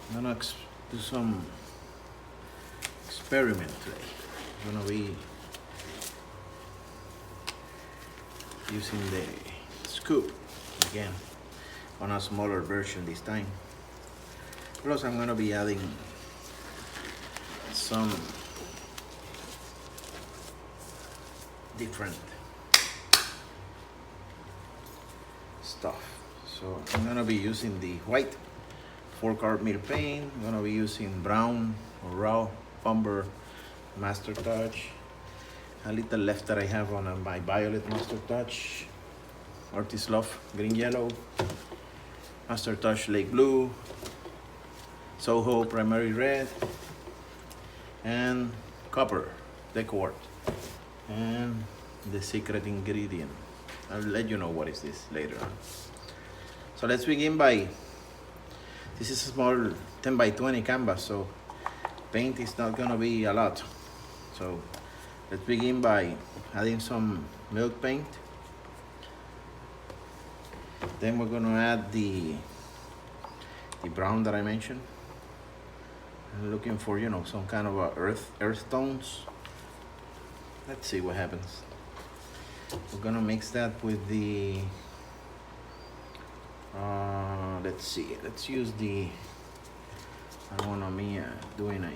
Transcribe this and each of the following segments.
I'm gonna do some experiment today. I'm gonna be using the scoop again on a smaller version this time. Plus I'm gonna be adding some different stuff. So I'm gonna be using the white 4-card metal paint. I'm gonna be using brown or raw umber master touch. A little left that I have on my violet master touch, Artist Love green yellow, master touch lake blue, Soho primary red, and copper decor, and the secret ingredient. I'll let you know what is this later on. So let's begin by, this is a small 10 by 20 canvas, so paint is not gonna be a lot. So let's begin by adding some milk paint. Then we're gonna add the brown that I mentioned. I'm looking for, you know, some kind of a earth tones. Let's see what happens. We're gonna mix that with the let's see, let's use the, I don't wanna me doing a,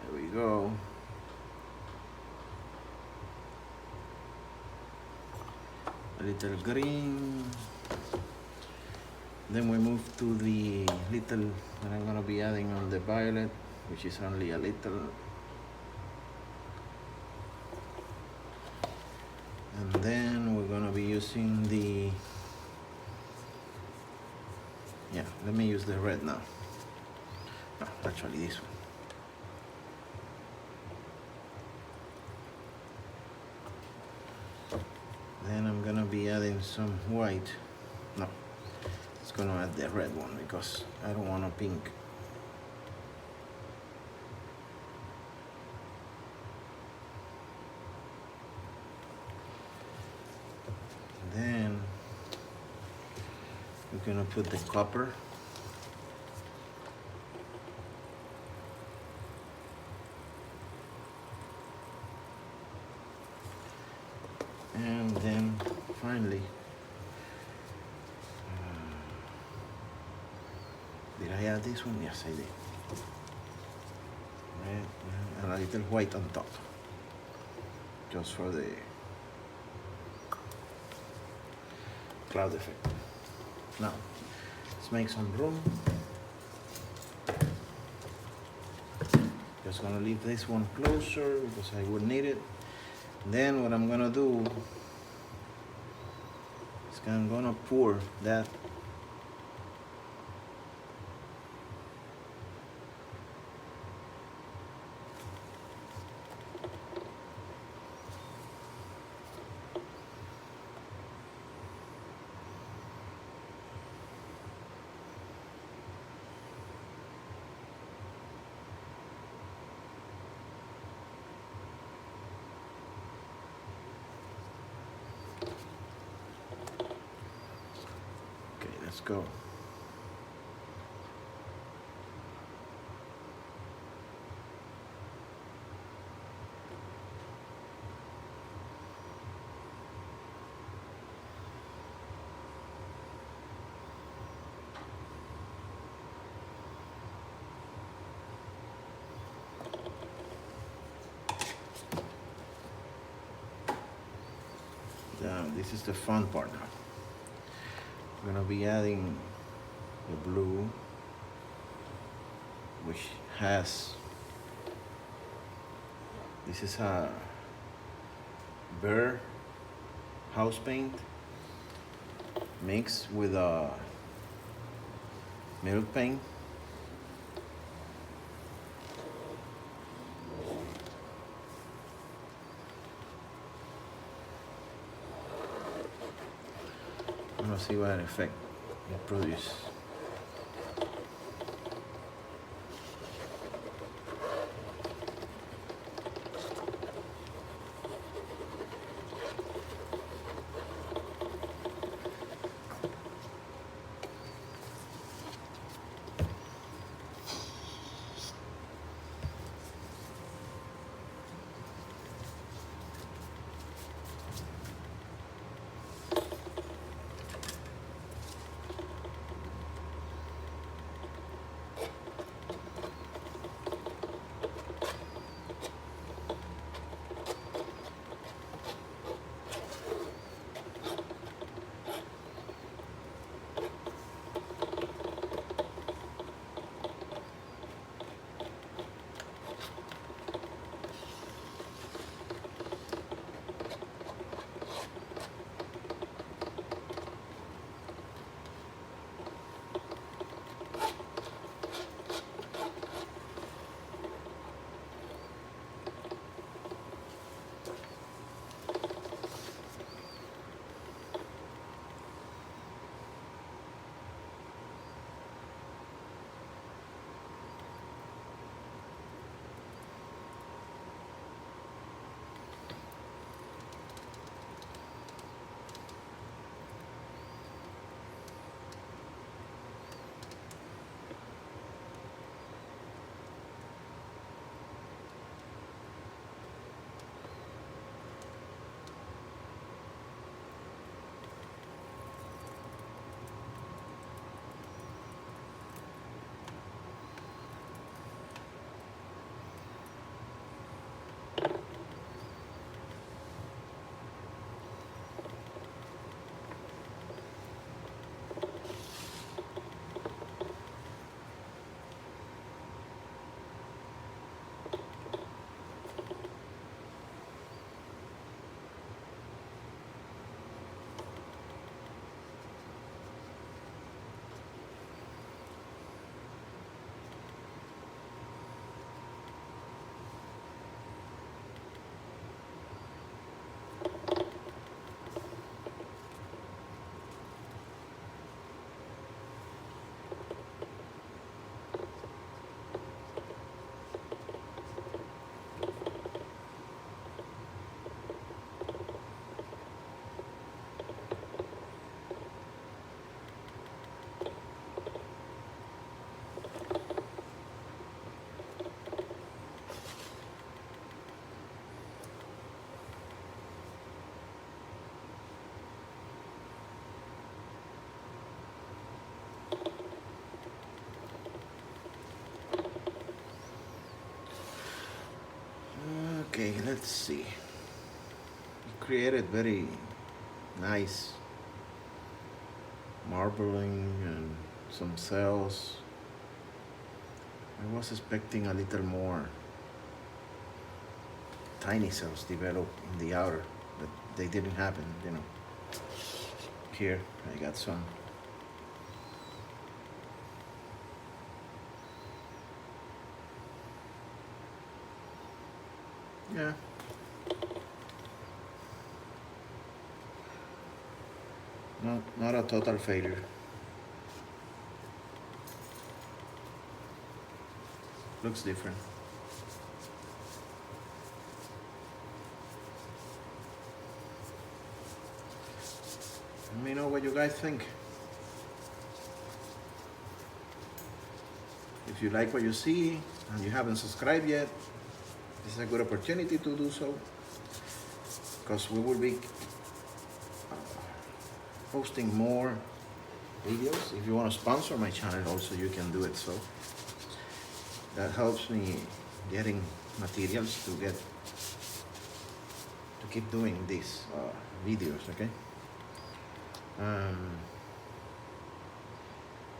there we go. A little green. Then we move to the little that I'm gonna be adding on the violet, which is only a little. And then we're gonna be using the, yeah, let me use the red now. No, actually this one. Then I'm gonna be adding some white. No, it's gonna add the red one because I don't want a pink. Then we're gonna put the copper. And then finally, did I add this one? Yes, I did. Red, and a little white on top, just for the cloud effect. Now, let's make some room. Just gonna leave this one closer because I would need it. Then what I'm gonna do is I'm gonna pour that let's go. Now, this is the fun part now. We're gonna be adding the blue, which has, this is a Bear house paint mixed with a milk paint. Let's see what effect it produces. let's see. He created very nice marbling and some cells. I was expecting a little more tiny cells develop in the outer, but they didn't happen, you know. Here, I got some. Yeah. Not a total failure. Looks different. Let me know what you guys think. If you like what you see and you haven't subscribed yet, this is a good opportunity to do so, because we will be posting more videos. If you want to sponsor my channel also, you can do it. So that helps me getting materials to keep doing these videos. Okay.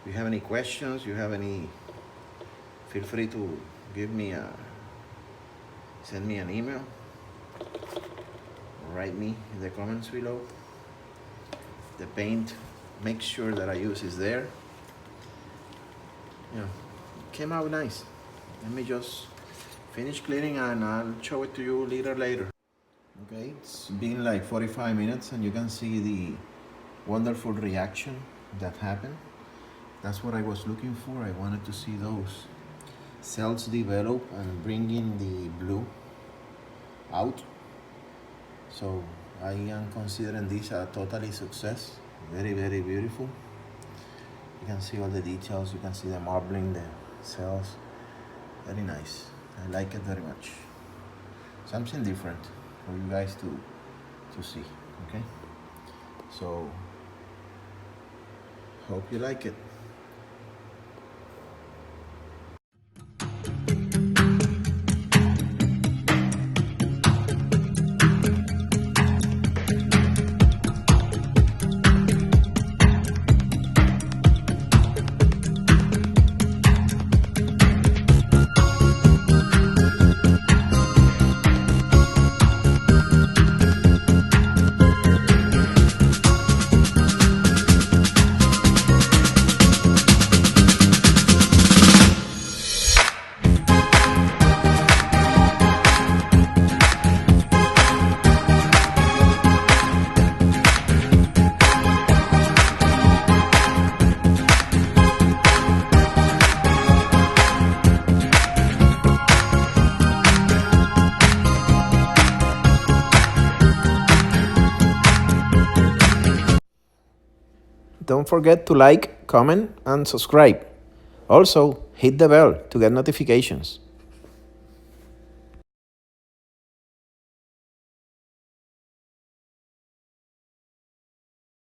If you have any questions, feel free to send me an email or write me in the comments below. The paint, make sure that I use is there. Yeah, it came out nice. Let me just finish cleaning and I'll show it to you later. Okay, it's been like 45 minutes and you can see the wonderful reaction that happened. That's what I was looking for. I wanted to see those cells develop and bring in the blue out. So I am considering this a totally success. Very, very beautiful. You can see all the details. You can see the marbling, the cells. Very nice. I like it very much. Something different for you guys to see. Okay. So hope you like it. Don't forget to like, comment, and subscribe. Also, hit the bell to get notifications.